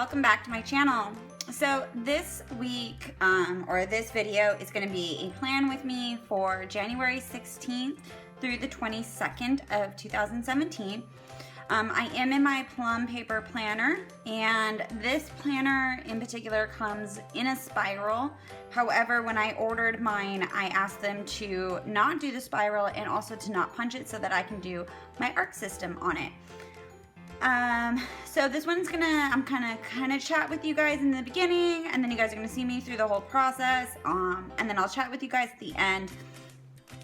welcome back to my channel. So this week, or this video is going to be a plan with me for January 16th through the 22nd of 2017. I am in my Plum paper planner, and this planner in particular comes in a spiral. However, when I ordered mine, I asked them to not do the spiral and also to not punch it so that I can do my arc system on it. So this one's I'm gonna chat with you guys in the beginning, and then you guys are gonna see me through the whole process, and then I'll chat with you guys at the end.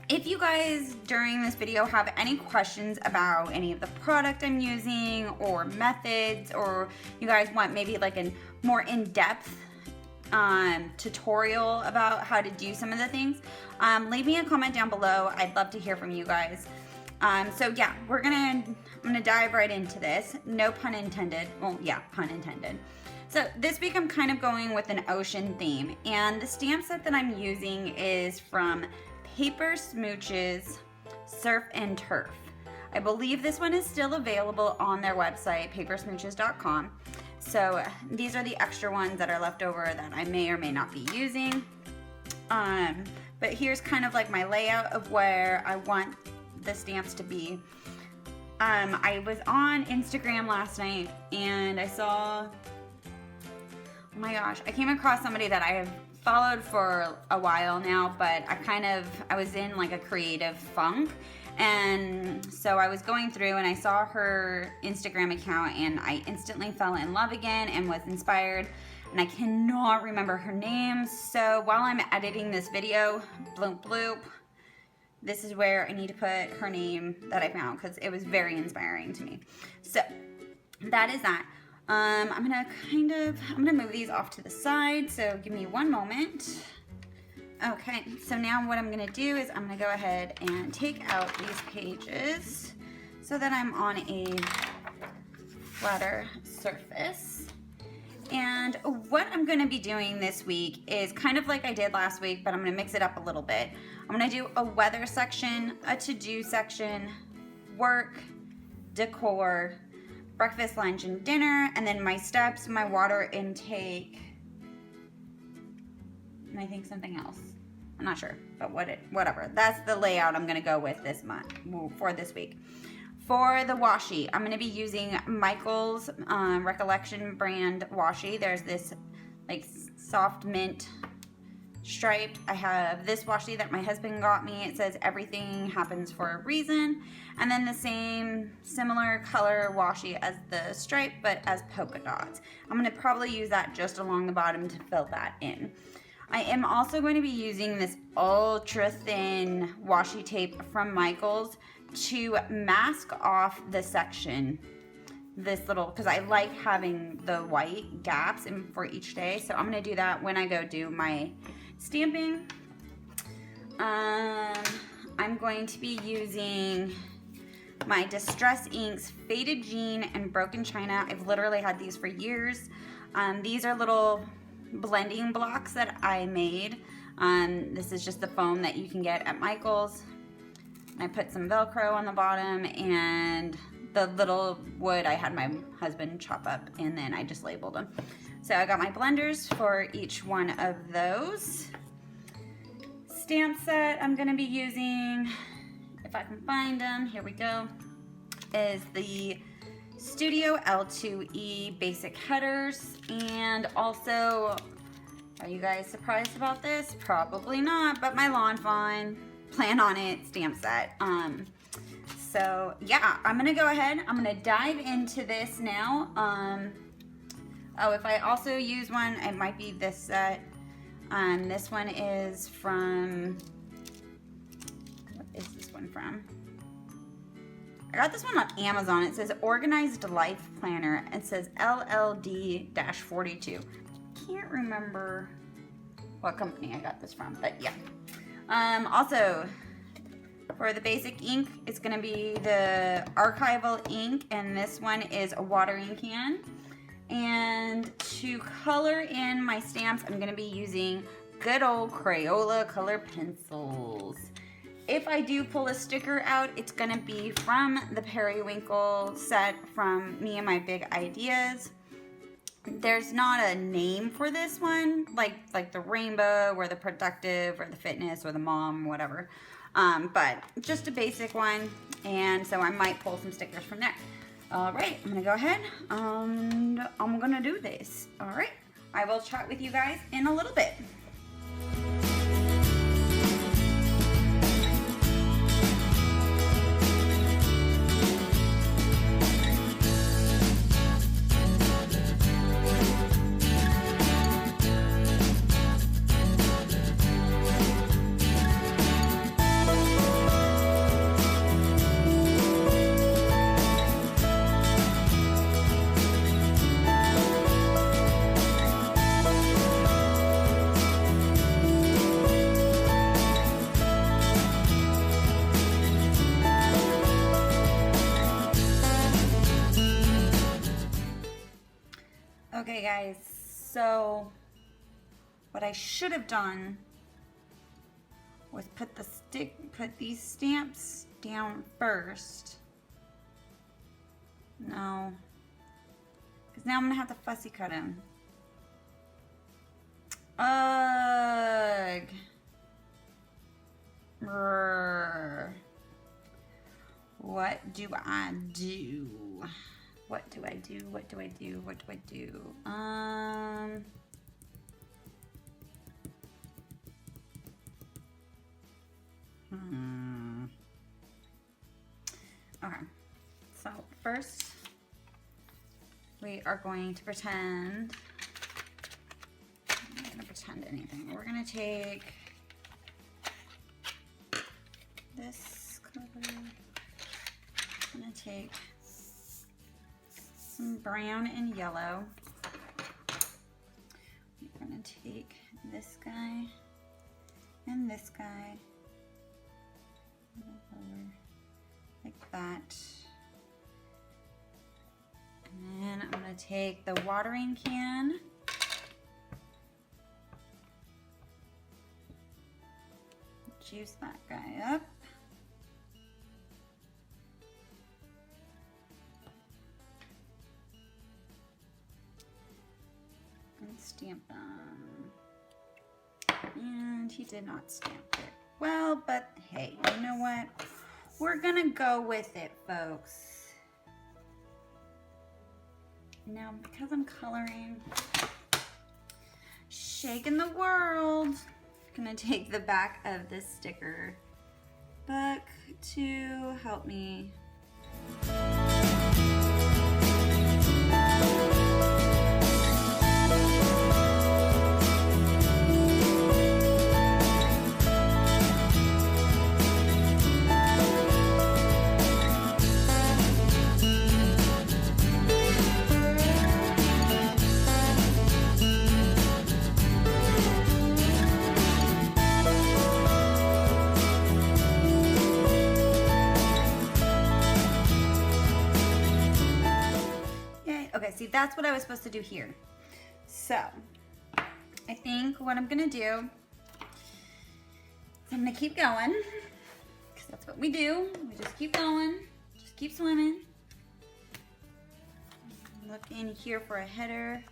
If you guys during this video have any questions about any of the product I'm using or methods, or you guys want maybe like a more in-depth tutorial about how to do some of the things, leave me a comment down below. I'd love to hear from you guys. So yeah, I'm gonna dive right into this. No pun intended. Well, yeah, pun intended. So this week I'm kind of going with an ocean theme, and the stamp set that I'm using is from Paper Smooches Surf and Turf. I believe this one is still available on their website, papersmooches.com. So these are the extra ones that are left over that I may or may not be using. But here's kind of like my layout of where I want the stamps to be. I was on Instagram last night and I saw, oh my gosh, I came across somebody that I have followed for a while now, but I was in like a creative funk, and so I was going through and I saw her Instagram account and I instantly fell in love again and was inspired, and I cannot remember her name. So while I'm editing this video, bloop bloop, this is where I need to put her name that I found because it was very inspiring to me. So that is that. I'm gonna move these off to the side, so give me one moment. Okay, so now what I'm gonna do is I'm gonna go ahead and take out these pages so that I'm on a flatter surface. And what I'm gonna be doing this week is kind of like I did last week, but I'm gonna mix it up a little bit. I'm gonna do a weather section, a to-do section, work, decor, breakfast, lunch, and dinner, and then my steps, my water intake, and I think something else. I'm not sure, but whatever. That's the layout I'm gonna go with this month, for this week. For the washi, I'm gonna be using Michael's Recollection brand washi. There's this like soft mint striped. I have this washi that my husband got me. It says everything happens for a reason. And then the same similar color washi as the stripe, but as polka dots. I'm gonna probably use that just along the bottom to fill that in. I am also going to be using this ultra thin washi tape from Michael's to mask off the section. This little, because I like having the white gaps for each day. So I'm gonna do that when I go do my stamping. I'm going to be using my Distress Inks Faded Jean and Broken China. I've literally had these for years. These are little blending blocks that I made. This is just the foam that you can get at Michael's. I put some Velcro on the bottom, and the little wood I had my husband chop up, and then I just labeled them. So I got my blenders for each one of those. Stamp set I'm gonna be using, if I can find them, here we go, is the Studio L2E basic headers. And also, are you guys surprised about this? Probably not, but my Lawn Fawn Plan on It stamp set. So yeah, I'm gonna go ahead, I'm gonna dive into this now. Oh, if I also use one, it might be this set. This one is from, what is this one from? I got this one on Amazon. It says Organized Life Planner. It says LLD-42. Can't remember what company I got this from, but yeah. Also, for the basic ink, it's going to be the archival ink, and this one is a watering can. And to color in my stamps, I'm going to be using good old Crayola color pencils. If I do pull a sticker out, it's going to be from the Periwinkle set from Me and My Big Ideas. there's not a name for this one, like the rainbow or the productive or the fitness or the mom, whatever. But just a basic one, and so I might pull some stickers from there. All right, I'm gonna go ahead and I'm gonna do this. All right, I will chat with you guys in a little bit. Okay guys, so what I should have done was put these stamps down first. No, because now I'm gonna have to fussy cut them. Ugh. Brr. What do I do? What do I do? What do I do? What do I do? Okay. So first, we are going to pretend. I'm not gonna pretend anything. We're gonna take this color. I'm gonna take some brown and yellow. We're gonna take this guy and this guy like that. And then I'm gonna take the watering can. Juice that guy up. Stamp them. And he did not stamp it well, but hey, you know what? We're gonna go with it, folks. Now, because I'm coloring, shaking the world, I'm gonna take the back of this sticker book to help me. Okay, see, that's what I was supposed to do here. So, I think what I'm gonna do is I'm gonna keep going, because that's what we do. We just keep going, just keep swimming. Look in here for a header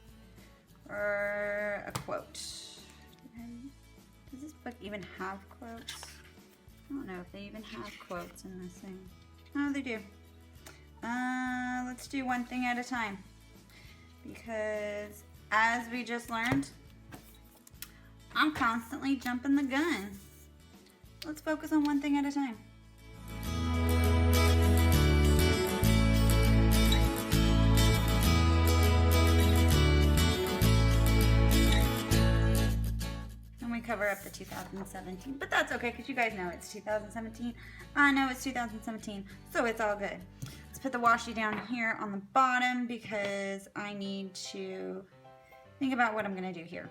or a quote. Does this book even have quotes? I don't know if they even have quotes in this thing. Oh, they do. Let's do one thing at a time, because as we just learned, I'm constantly jumping the gun. Let's focus on one thing at a time. And we cover up the 2017, but that's okay because you guys know it's 2017. I know it's 2017, so it's all good. Let's put the washi down here on the bottom because I need to think about what I'm gonna do here.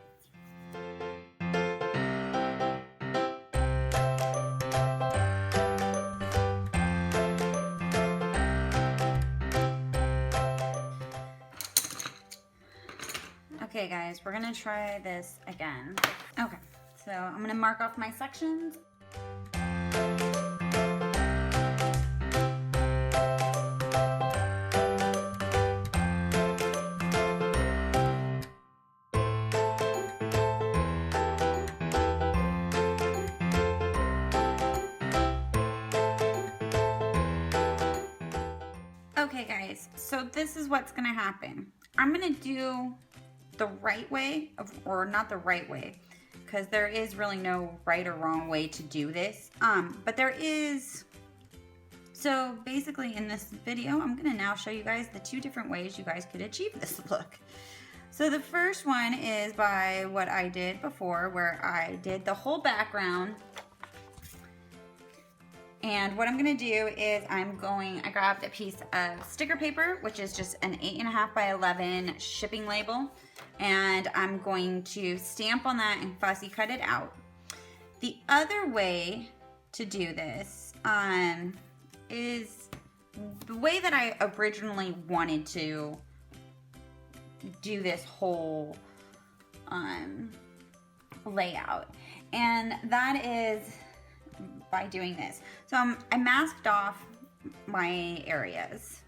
Okay guys, we're gonna try this again. Okay, so I'm gonna mark off my sections. Okay guys, so this is what's gonna happen. I'm gonna do the right way, or not the right way, because there is really no right or wrong way to do this. But there is, so basically in this video, I'm gonna now show you guys the 2 different ways you guys could achieve this look. So the first one is by what I did before, where I did the whole background. And what I'm gonna do is I grabbed a piece of sticker paper, which is just an 8.5 by 11 shipping label. And I'm going to stamp on that and fussy cut it out. The other way to do this is the way that I originally wanted to do this whole layout. And that is by doing this. So I masked off my areas,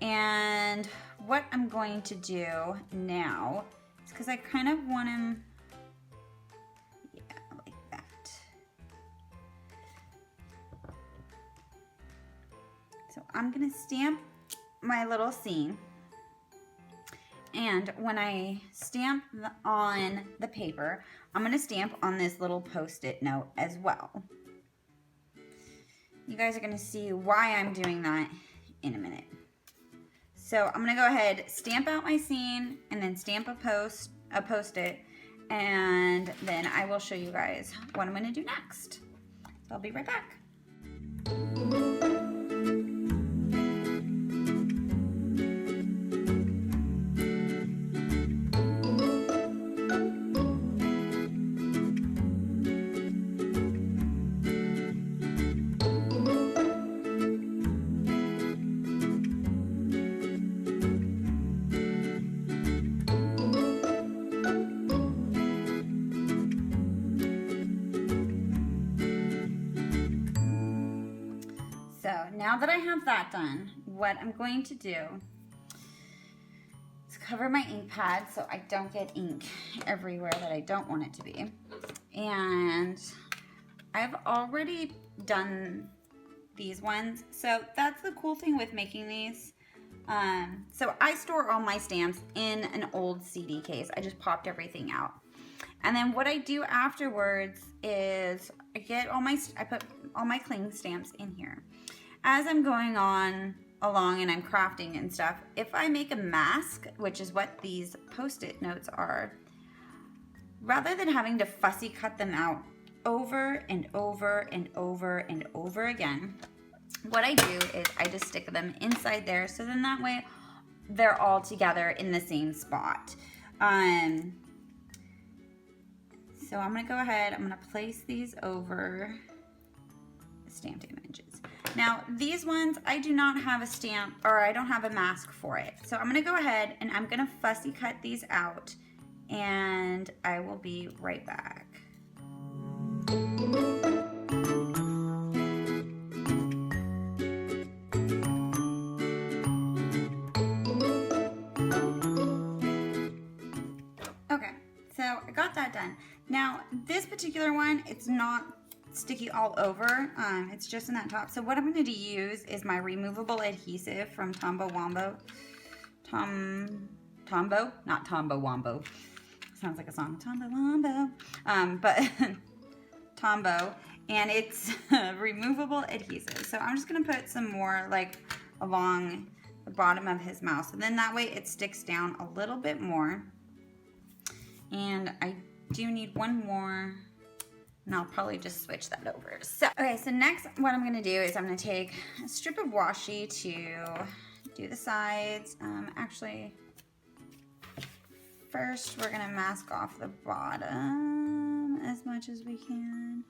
and what I'm going to do now is, because I kind of want them, yeah, like that. So I'm gonna stamp my little scene, and when I stamp on the paper, I'm gonna stamp on this little post-it note as well. You guys are gonna see why I'm doing that in a minute. So I'm gonna go ahead, stamp out my scene, and then stamp a post-it, and then I will show you guys what I'm gonna do next. So I'll be right back. So now that I have that done, what I'm going to do is cover my ink pad so I don't get ink everywhere that I don't want it to be. And I've already done these ones. So that's the cool thing with making these. So I store all my stamps in an old CD case. I just popped everything out. And then what I do afterwards is I put all my cling stamps in here. As I'm going along and I'm crafting and stuff, if I make a mask, which is what these post-it notes are, rather than having to fussy cut them out over and over and over and over again, what I do is I just stick them inside there, so then that way they're all together in the same spot. So I'm gonna go ahead, I'm gonna place these over the stamped images. Now these ones, I do not have a stamp, or I don't have a mask for it. So I'm gonna go ahead and I'm gonna fussy cut these out, and I will be right back. Okay, so I got that done. Now this particular one, it's not sticky all over, it's just in that top. So what I'm going to use is my removable adhesive from Tombow, not Tombow Wombo. Sounds like a song, Tombow Wombo. But Tombow, and it's removable adhesive. So I'm just going to put some more like along the bottom of his mouth, so then that way it sticks down a little bit more. And I do need one more, and I'll probably just switch that over. So, okay, so next what I'm gonna do is I'm gonna take a strip of washi to do the sides. Actually, first we're gonna mask off the bottom as much as we can.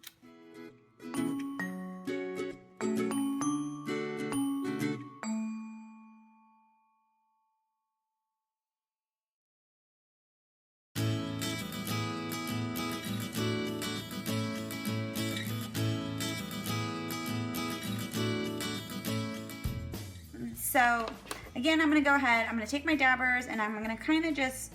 So again, I'm gonna go ahead, I'm gonna take my dabbers and I'm gonna kind of just,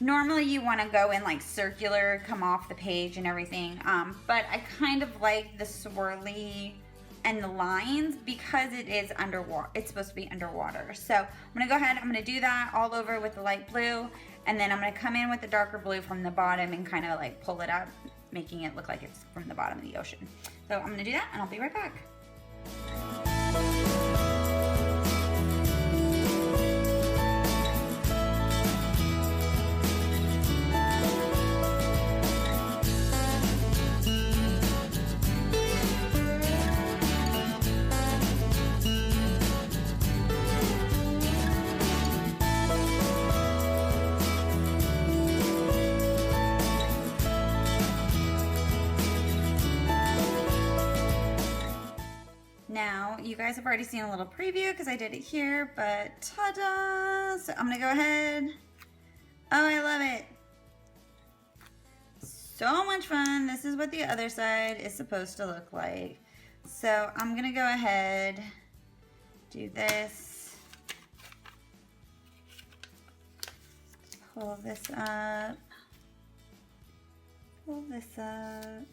normally you wanna go in like circular, come off the page and everything, but I kind of like the swirly and the lines because it is underwater. It's supposed to be underwater. So I'm gonna go ahead, I'm gonna do that all over with the light blue, and then I'm gonna come in with the darker blue from the bottom and kind of like pull it up, making it look like it's from the bottom of the ocean. So I'm gonna do that and I'll be right back. Now, you guys have already seen a little preview because I did it here, but ta-da! So I'm gonna go ahead. Oh, I love it. So much fun. This is what the other side is supposed to look like. So I'm gonna go ahead, do this. Pull this up. Pull this up.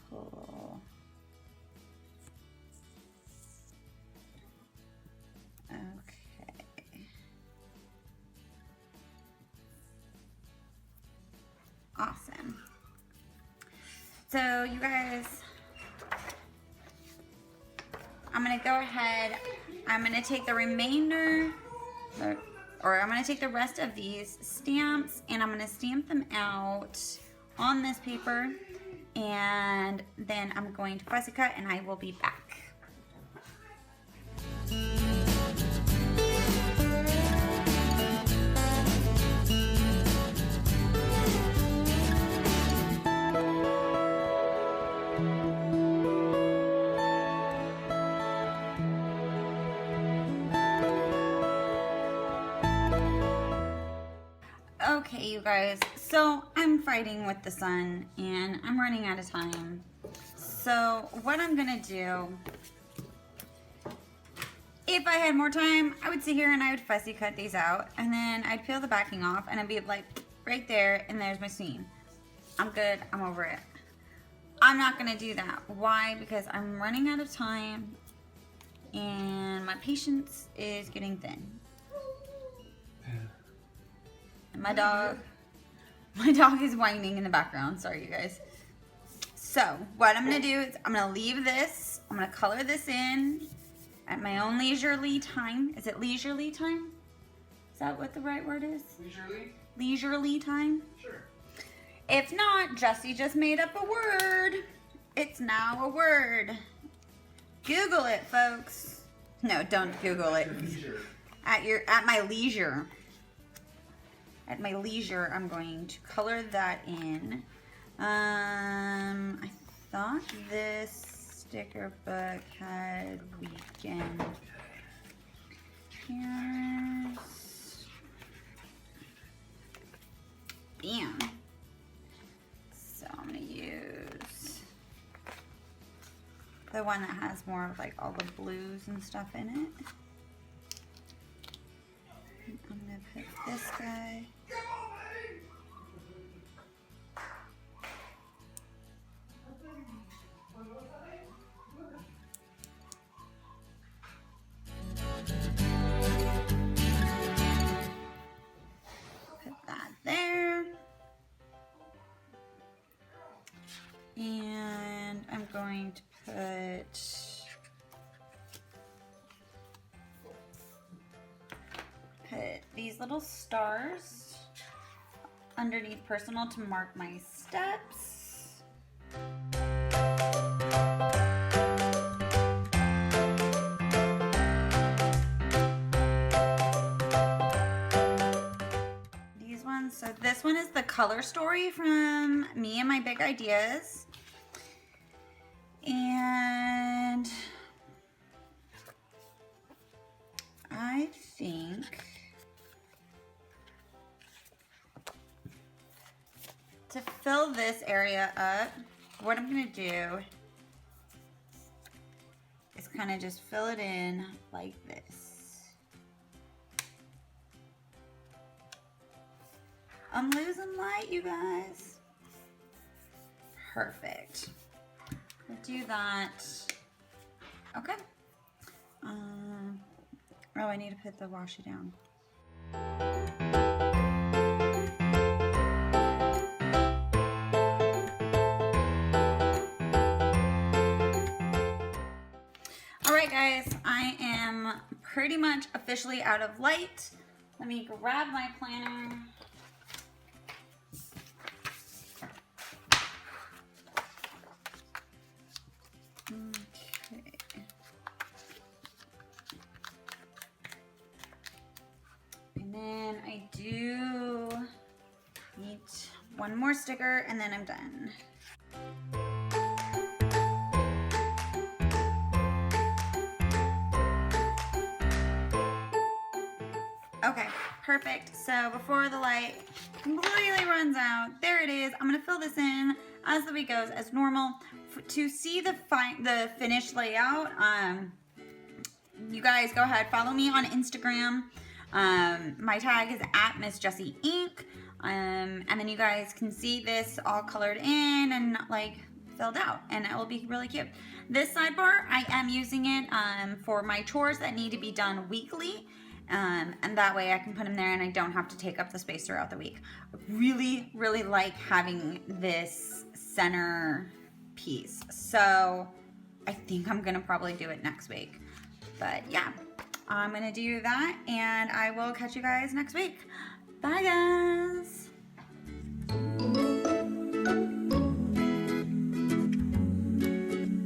Pull. Okay. Awesome. So you guys, I'm gonna go ahead, I'm gonna take the remainder, or I'm gonna take the rest of these stamps and I'm gonna stamp them out on this paper, and then I'm going to fussy cut and I will be back. Okay, you guys, so I'm fighting with the sun and I'm running out of time. So what I'm gonna do, if I had more time, I would sit here and I would fussy cut these out, and then I'd peel the backing off and I'd be like right there, and there's my scene. I'm good, I'm over it. I'm not gonna do that. Why? Because I'm running out of time and my patience is getting thin. And my dog is whining in the background. Sorry, you guys. So what I'm gonna do is I'm gonna leave this. I'm gonna color this in at my own leisurely time. Is it leisurely time? Is that what the right word is? Leisurely? Leisurely time? Sure. If not, Jesse just made up a word. It's now a word. Google it, folks. No, don't Google it. At my leisure. At my leisure, I'm going to color that in. I thought this sticker book had weekend appearance. Bam. So I'm gonna use the one that has more of like all the blues and stuff in it. I'm gonna put this guy. Put that there. And I'm going to put these little stars underneath personal to mark my steps. These ones, so this one is the color story from me and my big ideas. And I think to fill this area up, what I'm gonna do is kind of just fill it in like this. I'm losing light, you guys. Perfect. We'll do that. Okay. Oh, I need to put the washi down. All right, guys, I am pretty much officially out of light. Let me grab my planner. Okay. And then I do need one more sticker and then I'm done. Okay, perfect. So before the light completely runs out, there it is. I'm gonna fill this in as the week goes as normal. To see the finished layout, you guys go ahead, follow me on Instagram. My tag is at Miss Jessie Inc. And then you guys can see this all colored in and like filled out, and it will be really cute. This sidebar, I am using it for my chores that need to be done weekly. And that way I can put them there and I don't have to take up the space throughout the week. I really, really like having this center piece. So I think I'm gonna probably do it next week. But yeah, I'm gonna do that and I will catch you guys next week. Bye guys.